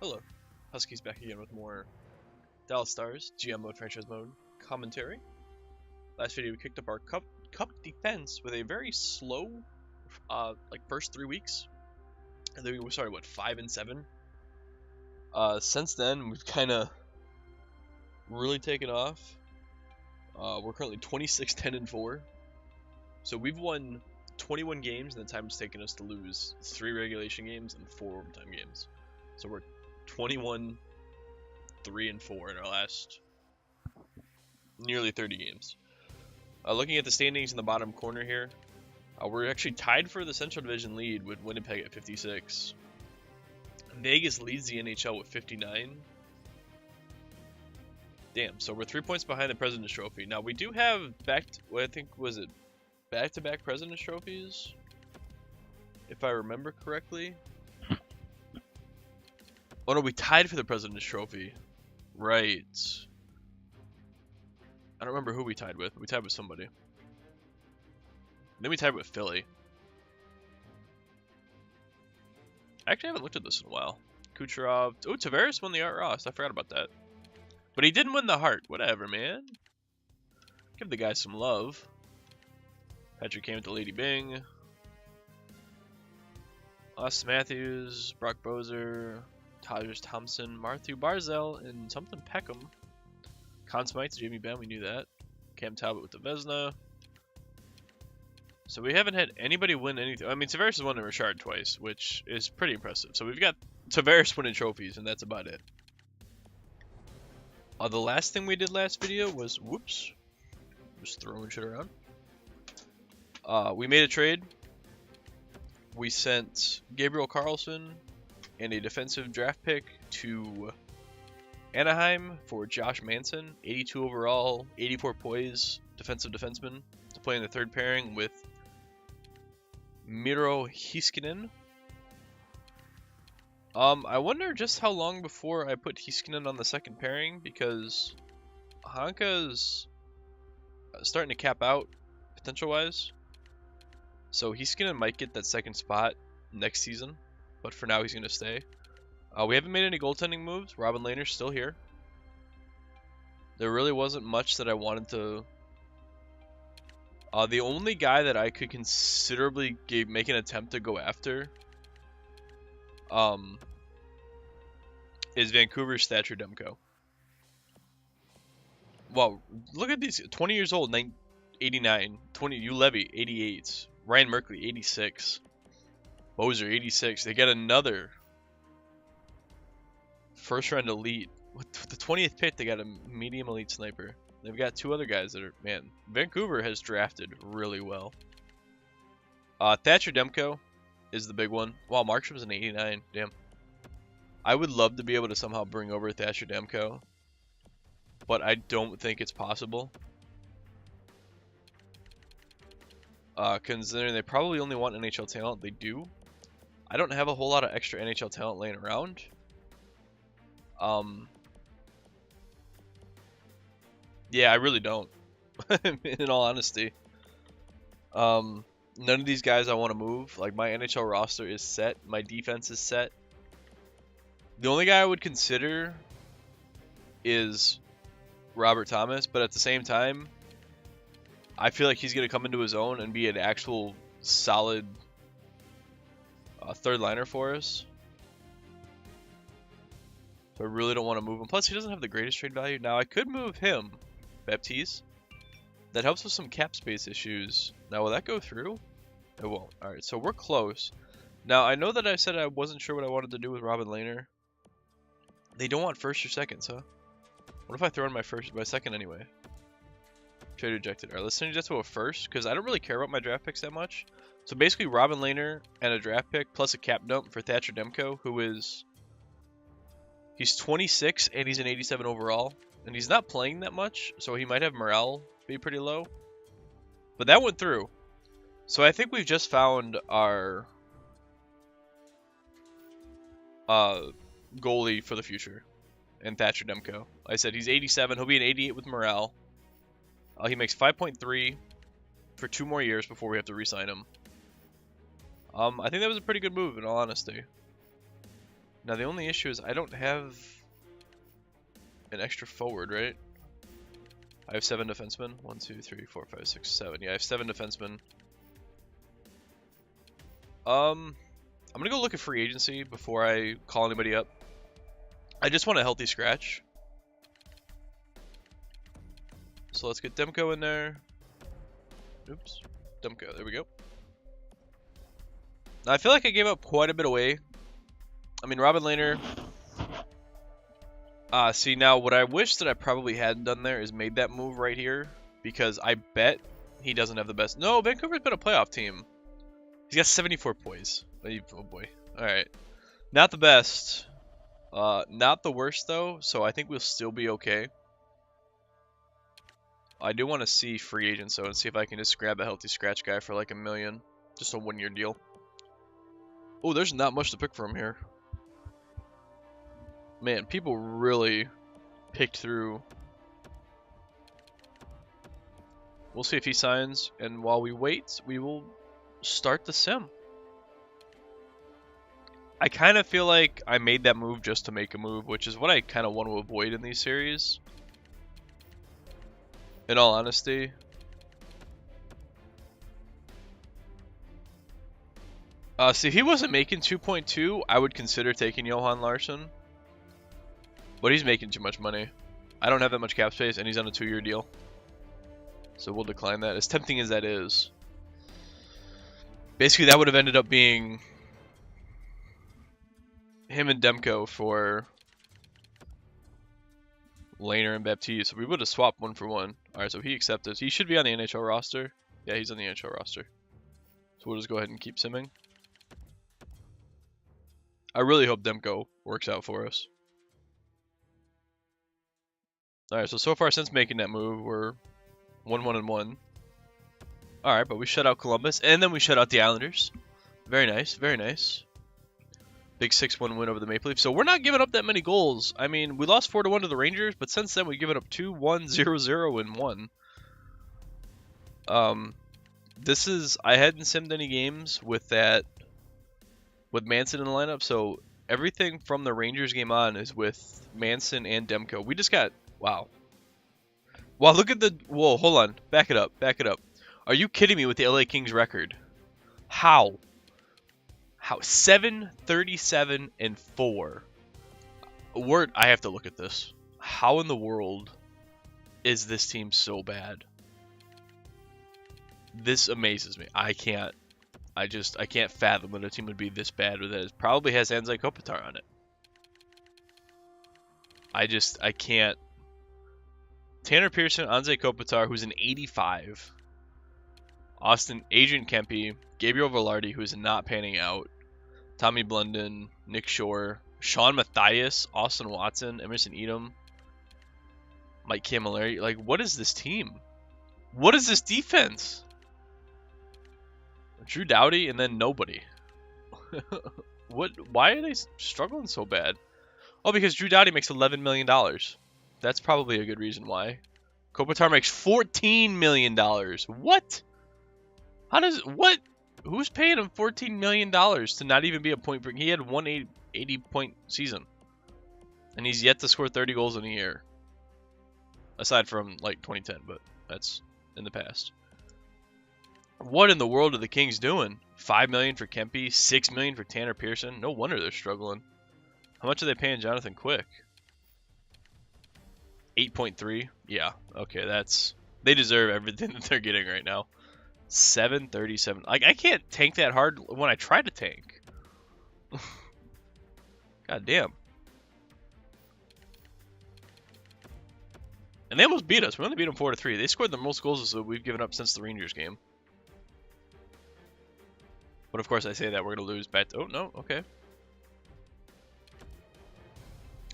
Hello, Huskies back again with more Dallas Stars GM mode, franchise mode commentary. Last video we kicked up our cup defense with a very slow, first 3 weeks, and then we started 5-7. Since then we've kind of really taken off. We're currently 26-10-4, so we've won 21 games in the time it's taken us to lose 3 regulation games and 4 overtime games. So we're 21-3-4 in our last nearly 30 games. Looking at the standings in the bottom corner here, we're actually tied for the Central Division lead with Winnipeg at 56. Vegas leads the NHL with 59. Damn, so we're 3 points behind the President's Trophy. Now we do have back-to-back President's Trophies, if I remember correctly. Oh no, we tied for the President's Trophy. Right. I don't remember who we tied with. We tied with somebody. Then we tied with Philly. Actually, I haven't looked at this in a while. Kucherov. Oh, Tavares won the Art Ross. I forgot about that. But he didn't win the Hart. Whatever, man. Give the guy some love. Patrick came with the Lady Bing. Austin Matthews. Brock Bozer. Tyler Thompson, Matthew Barzell, and something Peckham. Conn Smythe, Jamie Benn, we knew that. Cam Talbot with the Vezina. So we haven't had anybody win anything. I mean, Tavares has won the Richard twice, which is pretty impressive. So we've got Tavares winning trophies, and that's about it. The last thing we did last video was, whoops, just throwing shit around. We made a trade. We sent Gabriel Carlson and a defensive draft pick to Anaheim for Josh Manson, 82 overall, 84 poise, defensive defenseman, to play in the third pairing with Miro Heiskanen. I wonder just how long before I put Heiskanen on the second pairing, because Hanka's starting to cap out potential-wise. So Heiskanen might get that second spot next season. But for now, he's going to stay. We haven't made any goaltending moves. Robin Lehner's still here. There really wasn't much that I wanted to... the only guy that I could considerably make an attempt to go after is Vancouver's Thatcher Demko. Wow, look at these. 20 years old, 89. 20, Ulevy, 88. Ryan Merkley, 86. Bozer, 86. They got another first-round elite. With the 20th pick, they got a medium elite sniper. They've got 2 other guys that are... Man, Vancouver has drafted really well. Thatcher Demko is the big one. Wow, Markstrom's an 89. Damn. I would love to be able to somehow bring over Thatcher Demko, but I don't think it's possible. Considering they probably only want NHL talent, they do. I don't have a whole lot of extra NHL talent laying around. Yeah, I really don't. In all honesty. None of these guys I want to move. Like, my NHL roster is set. My defense is set. The only guy I would consider is Robert Thomas, but at the same time, I feel like he's going to come into his own and be an actual solid third liner for us. So I really don't want to move him. Plus, he doesn't have the greatest trade value. Now, I could move him, Baptiste. That helps with some cap space issues. Now, will that go through? It won't. Alright, so we're close. Now, I know that I said I wasn't sure what I wanted to do with Robin Lehner. They don't want first or seconds, huh? What if I throw in my second anyway? Trade rejected. Alright, let's change that to a first, because I don't really care about my draft picks that much. So basically, Robin Lehner and a draft pick plus a cap dump for Thatcher Demko, who is... He's 26 and he's an 87 overall. And he's not playing that much, so he might have morale be pretty low. But that went through. So I think we've just found our goalie for the future in Thatcher Demko. Like I said, he's 87. He'll be an 88 with morale. He makes 5.3 for 2 more years before we have to re-sign him. I think that was a pretty good move, in all honesty. Now the only issue is I don't have an extra forward, right? I have 7 defensemen. 1, 2, 3, 4, 5, 6, 7. Yeah, I have 7 defensemen. I'm gonna go look at free agency before I call anybody up. I just want a healthy scratch. So let's get Demko in there. Oops. Demko, there we go. Now I feel like I gave up quite a bit away. I mean, Robin Lehner. See, now what I wish that I probably hadn't done there is made that move right here. Because I bet he doesn't have the best. No, Vancouver's been a playoff team. He's got 74 poise. Oh boy. Alright. Not the best. Not the worst though, so I think we'll still be okay. I do want to see free agents though and see if I can just grab a healthy scratch guy for like $1 million. Just a 1-year deal. Oh, there's not much to pick from here. Man, people really picked through. We'll see if he signs, and while we wait, we will start the sim. I kind of feel like I made that move just to make a move, which is what I kind of want to avoid in these series. In all honesty. See, if he wasn't making 2.2, I would consider taking Johan Larsson. But he's making too much money. I don't have that much cap space, and he's on a 2-year deal. So we'll decline that. As tempting as that is. Basically, that would have ended up being him and Demko for Lehner and Baptiste. So we would have swapped 1 for 1. Alright, so he accepted. He should be on the NHL roster. Yeah, he's on the NHL roster. So we'll just go ahead and keep simming. I really hope Demko works out for us. Alright, so far since making that move, we're 1-1-1. Alright, but we shut out Columbus, and then we shut out the Islanders. Very nice, very nice. Big 6-1 win over the Maple Leafs. So we're not giving up that many goals. I mean, we lost 4-1 to the Rangers, but since then we've given up 2, 1, 0, 0, and 1. This is... I hadn't simmed any games with that... with Manson in the lineup, so everything from the Rangers game on is with Manson and Demko. We just got... Wow. Wow, look at the... Whoa, hold on. Back it up, back it up. Are you kidding me with the LA Kings record? How? How? 7-37-4. I have to look at this. How in the world is this team so bad? This amazes me. I can't fathom that a team would be this bad with it. It probably has Anze Kopitar on it. I can't. Tanner Pearson, Anze Kopitar, who's an 85. Adrian Kempe, Gabriel Velarde, who's not panning out. Tommy Blunden, Nick Shore, Sean Matthias, Austin Watson, Emerson Edom, Mike Camilleri. Like, what is this team? What is this defense? Drew Doughty and then nobody. Why are they struggling so bad? Oh, because Drew Doughty makes $11 million. That's probably a good reason why. Kopitar makes $14 million. What? What? Who's paying him $14 million to not even be a point per... He had 180 point season. And he's yet to score 30 goals in a year. Aside from, like, 2010, but that's in the past. What in the world are the Kings doing? $5 million for Kempe, $6 million for Tanner Pearson. No wonder they're struggling. How much are they paying Jonathan Quick? 8.3? Yeah, okay, that's... They deserve everything that they're getting right now. 737. Like, I can't tank that hard when I try to tank. God damn. And they almost beat us. We only beat them 4-3. They scored the most goals that we've given up since the Rangers game. But of course I say that we're going to lose back to... Oh, no, okay.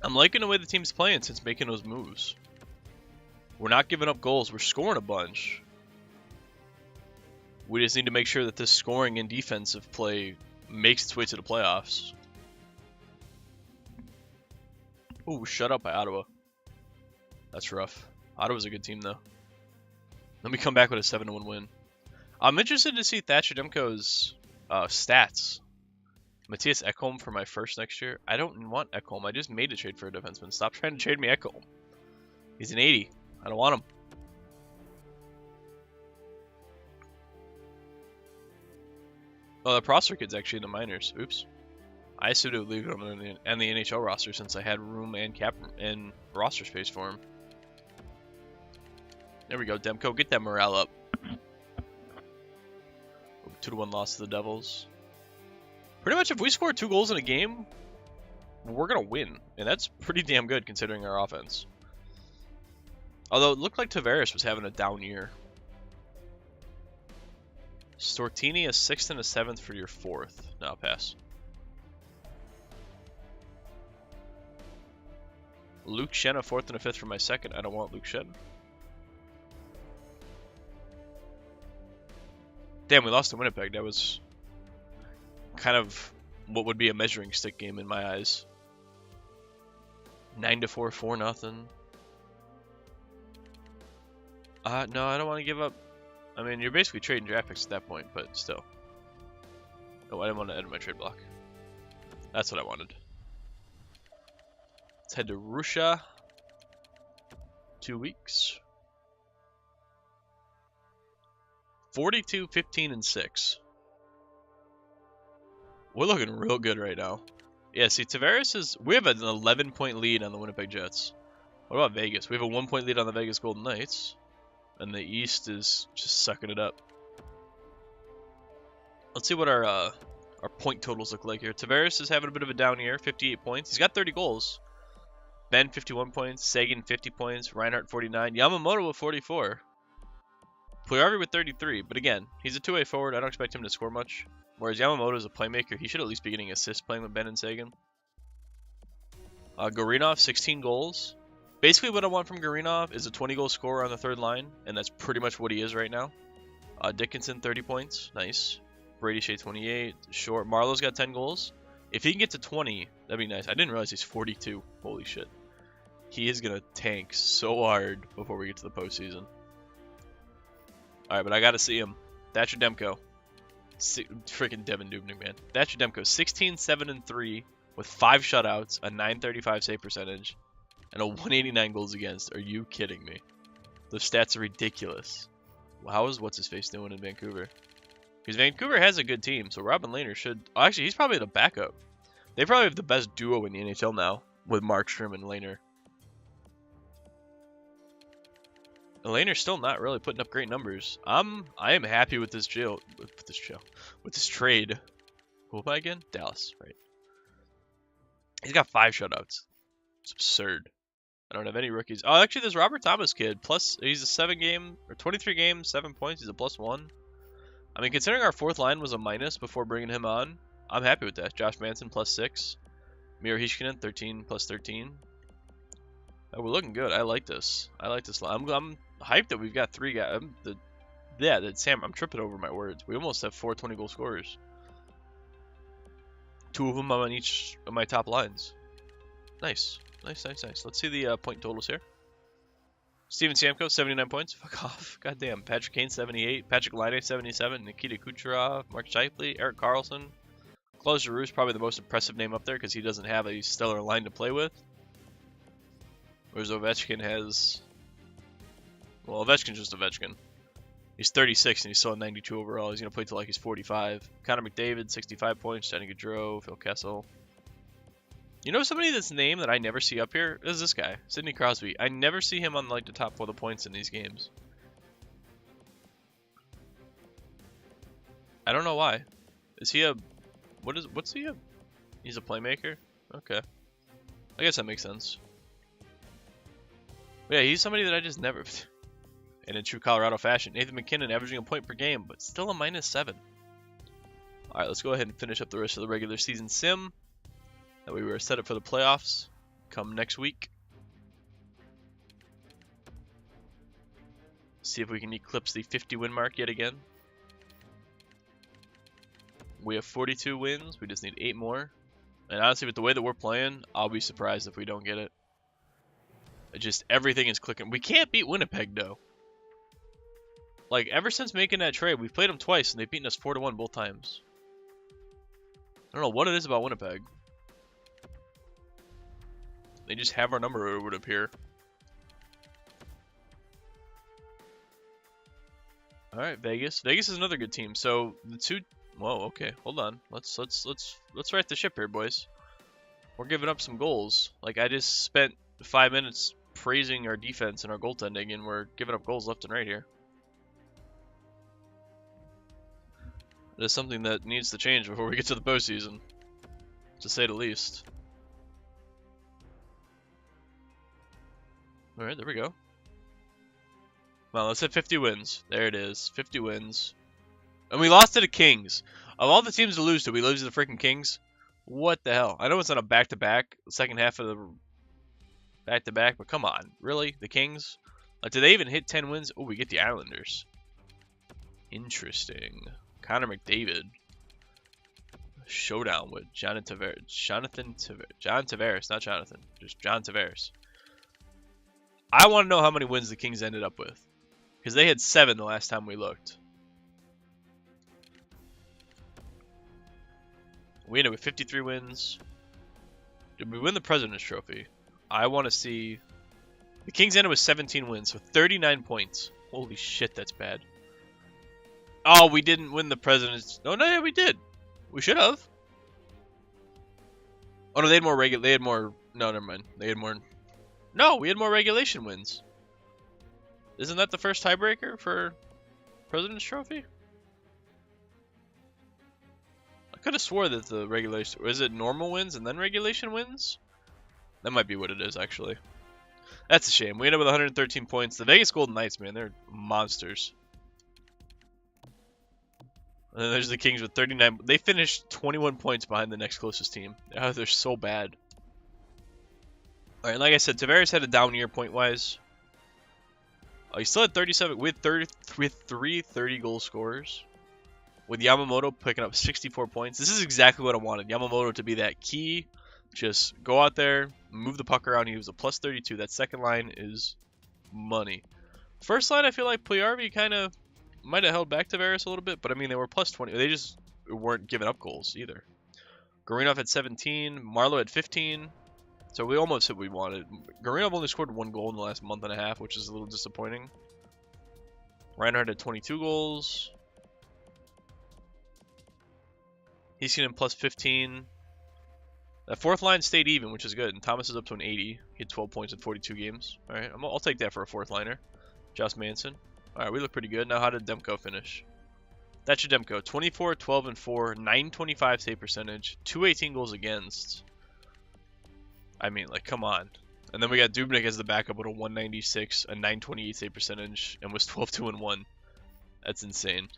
I'm liking the way the team's playing since making those moves. We're not giving up goals. We're scoring a bunch. We just need to make sure that this scoring and defensive play makes its way to the playoffs. Ooh, shut up by Ottawa. That's rough. Ottawa's a good team, though. Let me come back with a 7-1 win. I'm interested to see Thatcher Demko's stats. Matthias Ekholm for my first next year. I don't want Ekholm. I just made a trade for a defenseman. Stop trying to trade me Ekholm. He's an 80. I don't want him. Oh, the Prosser kid's actually in the minors. Oops. I assumed it would leave him on the NHL roster since I had room and cap and roster space for him. There we go, Demko. Get that morale up. 2-1 loss to the Devils. Pretty much if we score 2 goals in a game, we're going to win. And that's pretty damn good considering our offense. Although it looked like Tavares was having a down year. Stortini a 6th and a 7th for your 4th. No, I'll pass. Luke Shen a 4th and a 5th for my 2nd. I don't want Luke Shen. Damn, we lost to Winnipeg. That was kind of what would be a measuring stick game in my eyes. 9-4, 4-0. No, I don't want to give up. I mean, you're basically trading draft picks at that point, but still. Oh, I didn't want to edit my trade block. That's what I wanted. Let's head to Russia. 2 weeks. 42, 15, and 6. We're looking real good right now. Yeah, see, Tavares is... We have an 11-point lead on the Winnipeg Jets. What about Vegas? We have a 1-point lead on the Vegas Golden Knights. And the East is just sucking it up. Let's see what our point totals look like here. Tavares is having a bit of a down year. 58 points. He's got 30 goals. Ben, 51 points. Sagan, 50 points. Reinhardt, 49. Yamamoto with 44. Puljujarvi with 33, but again, he's a two-way forward. I don't expect him to score much. Whereas Yamamoto is a playmaker. He should at least be getting assists playing with Ben and Sagan. Gorinov, 16 goals. Basically what I want from Gorinov is a 20-goal scorer on the third line, and that's pretty much what he is right now. Dickinson, 30 points. Nice. Brady Shea, 28. Short. Marlowe's got 10 goals. If he can get to 20, that'd be nice. I didn't realize he's 42. Holy shit. He is going to tank so hard before we get to the postseason. Alright, but I gotta see him. Thatcher Demko. Freaking Devin Dubnyk, man. Thatcher Demko, 16, 7, and 3 with 5 shutouts, a 935 save percentage, and a 189 goals against. Are you kidding me? Those stats are ridiculous. How is what's-his-face doing in Vancouver? Because Vancouver has a good team, so Robin Lehner should... Oh, actually, he's probably the backup. They probably have the best duo in the NHL now, with Markstrom and Lehner. Lehner's still not really putting up great numbers. I am happy with this trade. Who am I again? Dallas, right? He's got 5 shutouts. It's absurd. I don't have any rookies. Oh, actually, there's Robert Thomas kid. Plus, he's a 23 games, 7 points. He's a +1. I mean, considering our 4th line was a minus before bringing him on, I'm happy with that. Josh Manson +6. Miro Heiskanen 13 +13. Oh, we're looking good. I like this. I like this line. I'm hyped that we've got 3 guys. Sam, I'm tripping over my words. We almost have 4 20-goal scorers. 2 of them on each of my top lines. Nice. Nice. Let's see the point totals here. Steven Stamkos, 79 points. Fuck off. Goddamn. Patrick Kane, 78. Patrick Laine, 77. Nikita Kucherov. Mark Scheifele. Erik Karlsson. Claude Giroux is probably the most impressive name up there because he doesn't have a stellar line to play with. Whereas Ovechkin has... Well, Ovechkin's just Ovechkin. He's 36 and he's still at 92 overall. He's going to play till like he's 45. Connor McDavid, 65 points. Johnny Gaudreau, Phil Kessel. You know somebody that's name that I never see up here? Is this guy, Sidney Crosby. I never see him on like the top 4 of the points in these games. I don't know why. Is he a... What's he a... He's a playmaker? Okay. I guess that makes sense. But yeah, he's somebody that I just never... And in true Colorado fashion, Nathan McKinnon averaging a point per game, but still a -7. Alright, let's go ahead and finish up the rest of the regular season sim. That way we were set up for the playoffs come next week. See if we can eclipse the 50 win mark yet again. We have 42 wins. We just need 8 more. And honestly, with the way that we're playing, I'll be surprised if we don't get it. Everything is clicking. We can't beat Winnipeg, though. Like, ever since making that trade, we've played them twice, and they've beaten us 4-1 both times. I don't know what it is about Winnipeg. They just have our number, it would appear. All right, Vegas. Vegas is another good team. So the two. Whoa. Okay. Hold on. Let's right the ship here, boys. We're giving up some goals. Like I just spent 5 minutes praising our defense and our goaltending, and we're giving up goals left and right here. It is something that needs to change before we get to the postseason, to say the least. All right, there we go. Well, let's hit 50 wins. There it is, 50 wins. And we lost to the Kings. Of all the teams to lose to, we lose to the freaking Kings. What the hell? I know it's not a back-to-back, the second half of the back-to-back, but come on. Really? The Kings? Like, did they even hit 10 wins? Oh, we get the Islanders. Interesting. Connor McDavid. Showdown with John Tavares, not Jonathan. Just John Tavares. I want to know how many wins the Kings ended up with. Because they had 7 the last time we looked. We ended with 53 wins. Did we win the President's Trophy? I want to see... The Kings ended with 17 wins, with 39 points. Holy shit, that's bad. Oh, we didn't win the President's... Oh, no, yeah, we did. We should have. Oh, no, they had more They had more... No, never mind. They had more... No, we had more regulation wins. Isn't that the first tiebreaker for President's Trophy? I could have swore that the regulation... Is it normal wins and then regulation wins? That might be what it is, actually. That's a shame. We ended up with 113 points. The Vegas Golden Knights, man, they're monsters. And then there's the Kings with 39. They finished 21 points behind the next closest team. Oh, they're so bad. Alright, like I said, Tavares had a down year point-wise. He still had 37 with 3 30-goal scorers. With Yamamoto picking up 64 points. This is exactly what I wanted. Yamamoto to be that key. Just go out there, move the puck around. He was a plus 32. That second line is money. First line, I feel like Puyarvi kind of might have held back Tavares a little bit. But, I mean, they were plus 20. They just weren't giving up goals either. Gurinov had 17. Marleau had 15. So we almost hit what we wanted. Gurinov only scored 1 goal in the last month and a half, which is a little disappointing. Reinhardt had 22 goals. He's getting plus 15. That fourth line stayed even, which is good. And Thomas is up to an 80. He had 12 points in 42 games. All right, I'll take that for a fourth liner. Josh Manson. All right, we look pretty good. Now, how did Demko finish? That's your Demko. 24, 12, and 4. 925 save percentage. 218 goals against. I mean, like, come on. And then we got Dubnyk as the backup with a 196, a 928 save percentage, and was 12, 2, and 1. That's insane.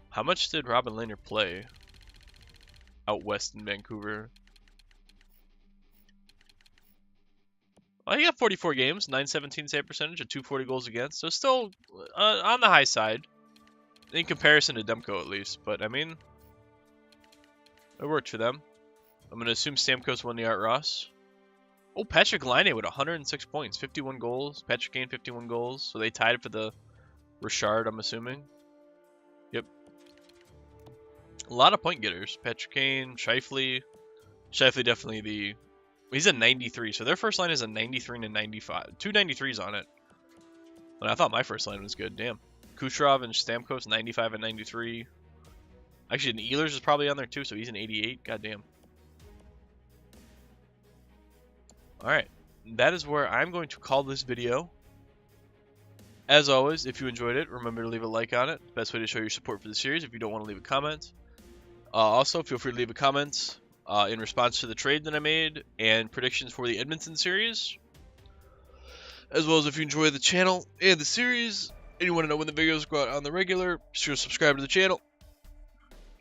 How much did Robin Lehner play out west in Vancouver? Well, he got 44 games, 917 save percentage, and 240 goals against. So still on the high side in comparison to Demko at least. But I mean, it worked for them. I'm going to assume Stamkos won the Art Ross. Oh, Patrick Laine with 106 points, 51 goals. Patrick Kane, 51 goals. So they tied for the Richard, I'm assuming. Yep. A lot of point getters. Patrick Kane, Scheifele. Scheifele definitely the... He's a 93, so their first line is a 93 and a 95. 2 93s on it. And I thought my first line was good, damn. Kucherov and Stamkos, 95 and 93. Actually, Ehlers is probably on there too, so he's an 88. Goddamn. Alright, that is where I'm going to call this video. As always, if you enjoyed it, remember to leave a like on it. Best way to show your support for the series if you don't want to leave a comment. Also, feel free to leave a comment in response to the trade that I made and predictions for the Edmonton series. As well as if you enjoy the channel and the series and you want to know when the videos go out on the regular, be sure to subscribe to the channel.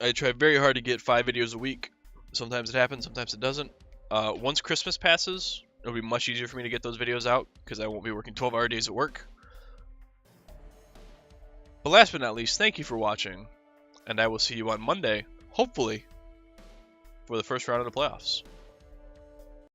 I try very hard to get 5 videos a week. Sometimes it happens, sometimes it doesn't. Once Christmas passes, it'll be much easier for me to get those videos out because I won't be working 12-hour days at work. But last but not least, thank you for watching, and I will see you on Monday, hopefully, for the first round of the playoffs.